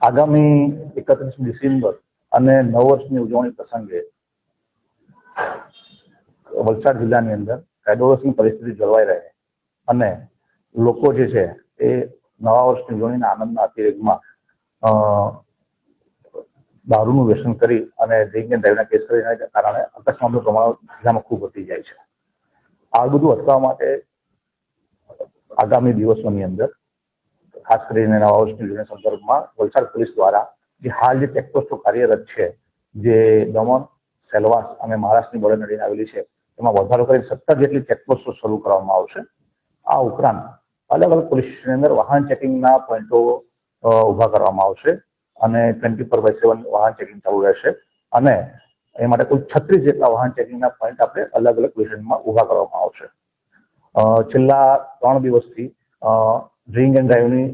આગામી 31 ડિસેમ્બર અને નવ વર્ષની ઉજવણી પ્રસંગે વલસાડ જિલ્લાની અંદર કાયદો વ્યવસ્થાની પરિસ્થિતિ જળવાઈ રહે અને લોકો જે છે એ નવા વર્ષની ઉજવણીના આનંદના અતિરેકમાં દારૂનું વ્યસન કરી અને ડ્રિંક એન્ડ ડ્રાઈવના કેસ કરીને કારણે અકસ્માતનું પ્રમાણ જિલ્લામાં ખૂબ વધી જાય છે. આ બધું અટકાવવા માટે આગામી દિવસોની અંદર ખાસ કરીને નવા વર્ષની ઉજવણી સંદર્ભમાં વલસાડ પોલીસ દ્વારા જે હાલ જે ચેકપોસ્ટો કાર્યરત છે, જે દમણ, સેલવાસ અને મહારાષ્ટ્રની બોર્ડર નડીને આવેલી છે, એમાં વધારો કરી 17 જેટલી ચેકપોસ્ટો શરૂ કરવામાં આવશે. આ ઉપરાંત અલગ અલગ પોલીસ સ્ટેશનની અંદર વાહન ચેકિંગના પોઈન્ટો ઊભા કરવામાં આવશે અને 24/7 વાહન ચેકિંગ ચાલુ રહેશે અને એ માટે કુલ 36 જેટલા વાહન ચેકિંગના પોઈન્ટ આપણે અલગ અલગ પોઝિશનમાં ઊભા કરવામાં આવશે. છેલ્લા 3 દિવસથી ડ્રિંક એન્ડ ડ્રાઈવની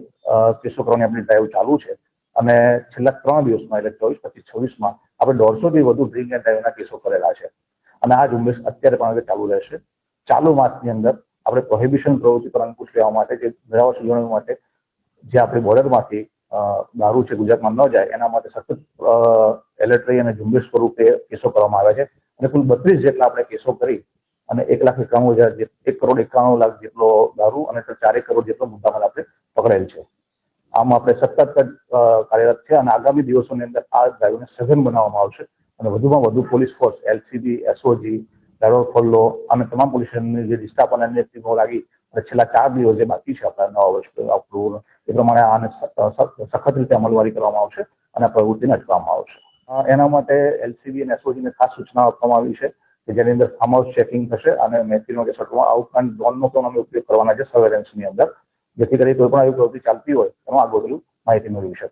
કેસો કરવાની આપણી ડ્રાઈવ ચાલુ છે અને છેલ્લા 3 દિવસમાં એટલે 24, 25, 26માં આપણે 150થી વધુ ડ્રિંક એન્ડ ડ્રાઈવના કેસો કરેલા છે અને આ ઝુંબેશ અત્યારે પણ ચાલુ રહેશે. ચાલુ માસની અંદર આપણે પ્રોહિબિશન પ્રવૃત્તિ પર અંકુશ લેવા માટે જે નવા વર્ષ ઉજવણી માટે જે આપણી બોર્ડરમાંથી દારૂ છે ગુજરાતમાં ન જાય એના માટે સતત એલર્ટ રહી અને ઝુંબેશ સ્વરૂપે કેસો કરવામાં આવ્યા છે અને કુલ 32 જેટલા આપણે કેસો કરી અને 1,91,000 1 કરોડ 91 લાખ જેટલો દારૂ અને 4 કરોડ જેટલો મુદ્દામાલ આપણે પકડેલ છે. આમ આપણે સતત કાર્યરત છે અને આગામી દિવસોની અંદર આ ડ્રાઈવને સઘન બનાવવામાં આવશે અને વધુમાં વધુ police force, LCB, SOG, driver follow અને તમામ પોલીસ સ્ટેશનની જે ડિસ્ટાફ અને અન્ય ટીમો લાગી અને છેલ્લા 4 દિવસ જે બાકી છે આપણા નવા વર્ષ અક્ટોબર એ પ્રમાણે આને સખત રીતે અમલવારી કરવામાં આવશે અને આ પ્રવૃત્તિને અટકાવવામાં આવશે. એના માટે LCB અને SOGને ખાસ સૂચના આપવામાં આવી છે કે જેની અંદર ફાર્મ હાઉસ ચેકિંગ થશે અને મહેફિલનો જે સટમાં આ ઉપરાંત ડ્રોનનો પણ અમે ઉપયોગ કરવાના છે સર્વેલન્સની અંદર, જેથી કરી કોઈ પણ આવી પ્રવૃત્તિ ચાલતી હોય એમાં આગળ માહિતી મેળવી શકે.